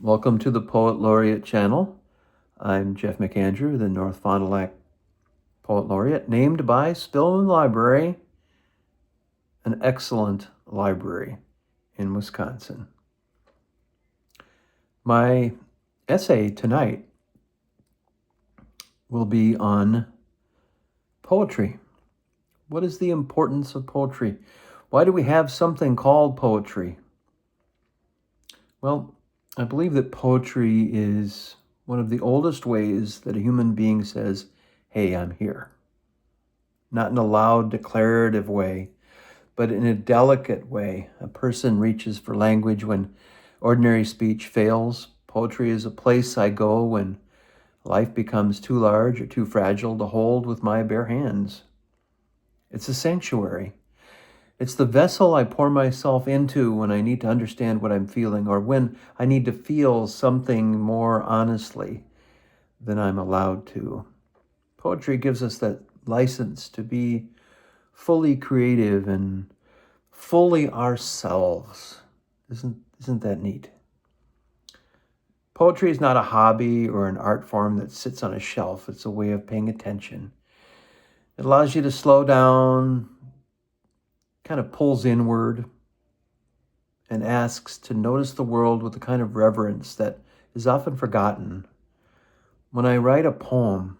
Welcome to the Poet Laureate channel. I'm Jeff McAndrew, the North Fond du Lac Poet Laureate, named by Spillman Library, an excellent library in Wisconsin. My essay tonight will be on poetry. What is the importance of poetry? Why do we have something called poetry? Well, I believe that poetry is one of the oldest ways that a human being says, "Hey, I'm here." Not in a loud, declarative way, but in a delicate way. A person reaches for language when ordinary speech fails. Poetry is a place I go when life becomes too large or too fragile to hold with my bare hands. It's a sanctuary. It's the vessel I pour myself into when I need to understand what I'm feeling, or when I need to feel something more honestly than I'm allowed to. Poetry gives us that license to be fully creative and fully ourselves. Isn't that neat? Poetry is not a hobby or an art form that sits on a shelf. It's a way of paying attention. It allows you to slow down, kind of pulls inward, and asks to notice the world with a kind of reverence that is often forgotten. When I write a poem,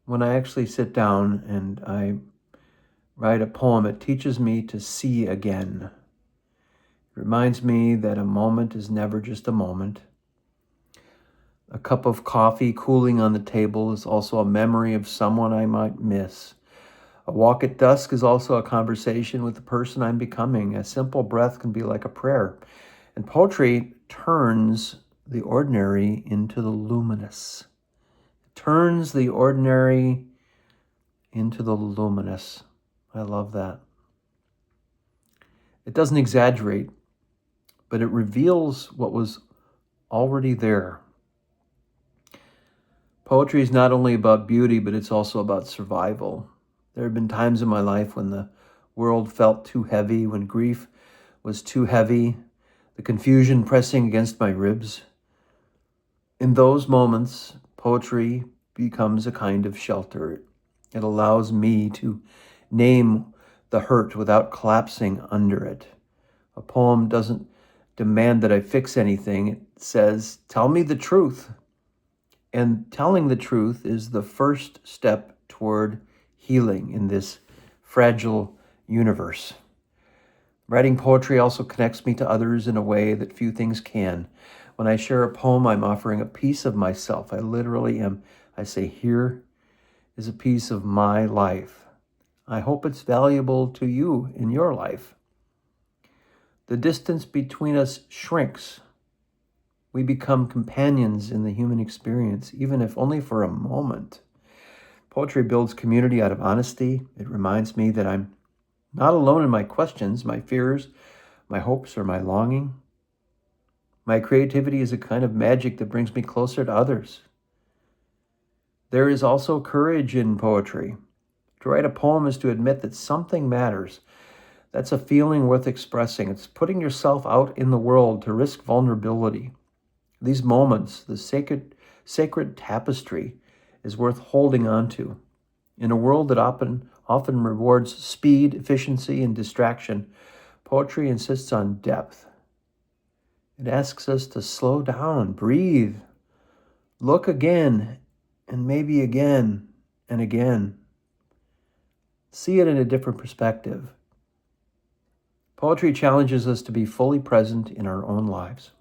when I actually sit down and I write a poem, it teaches me to see again. It reminds me that a moment is never just a moment. A cup of coffee cooling on the table is also a memory of someone I might miss. A walk at dusk is also a conversation with the person I'm becoming. A simple breath can be like a prayer. And poetry turns the ordinary into the luminous. It turns the ordinary into the luminous. I love that. It doesn't exaggerate, but it reveals what was already there. Poetry is not only about beauty, but it's also about survival. There have been times in my life when the world felt too heavy, when grief was too heavy, the confusion pressing against my ribs. In those moments, poetry becomes a kind of shelter. It allows me to name the hurt without collapsing under it. A poem doesn't demand that I fix anything. It says, "Tell me the truth." And telling the truth is the first step toward healing in this fragile universe. Writing poetry also connects me to others in a way that few things can. When I share a poem, I'm offering a piece of myself. I literally am. I say, here is a piece of my life. I hope it's valuable to you in your life. The distance between us shrinks. We become companions in the human experience, even if only for a moment. Poetry builds community out of honesty. It reminds me that I'm not alone in my questions, my fears, my hopes, or my longing. My creativity is a kind of magic that brings me closer to others. There is also courage in poetry. To write a poem is to admit that something matters. That's a feeling worth expressing. It's putting yourself out in the world to risk vulnerability. These moments, the sacred tapestry, is worth holding on to. In a world that often rewards speed, efficiency, and distraction, poetry insists on depth. It asks us to slow down, breathe, look again, and maybe again and again. See it in a different perspective. Poetry challenges us to be fully present in our own lives.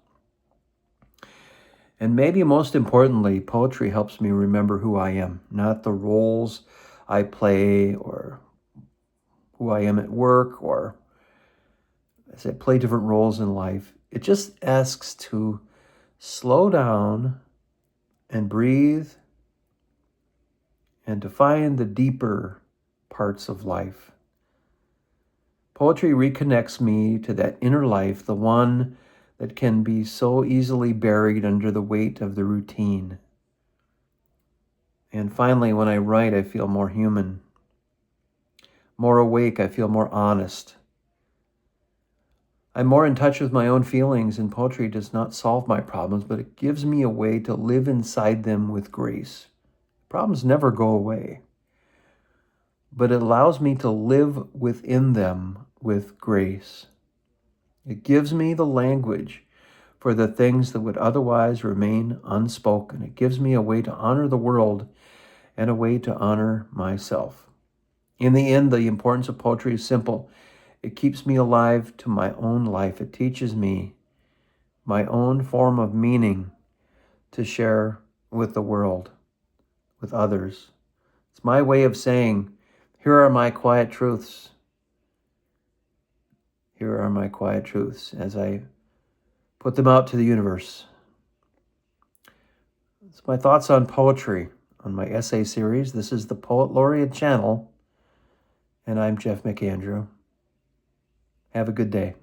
And maybe most importantly, poetry helps me remember who I am, not the roles I play or who I am at work, or as I play different roles in life. It just asks to slow down and breathe and to find the deeper parts of life. Poetry reconnects me to that inner life, the one that can be so easily buried under the weight of the routine. And finally, when I write, I feel more human, more awake. I feel more honest. I'm more in touch with my own feelings, and poetry does not solve my problems, but it gives me a way to live inside them with grace. Problems never go away, but it allows me to live within them with grace. It gives me the language for the things that would otherwise remain unspoken. It gives me a way to honor the world and a way to honor myself. In the end, the importance of poetry is simple. It keeps me alive to my own life. It teaches me my own form of meaning to share with the world, with others. It's my way of saying, here are my quiet truths. Here are my quiet truths as I put them out to the universe. It's my thoughts on poetry on my essay series. This is the Poet Laureate channel, and I'm Jeff McAndrew. Have a good day.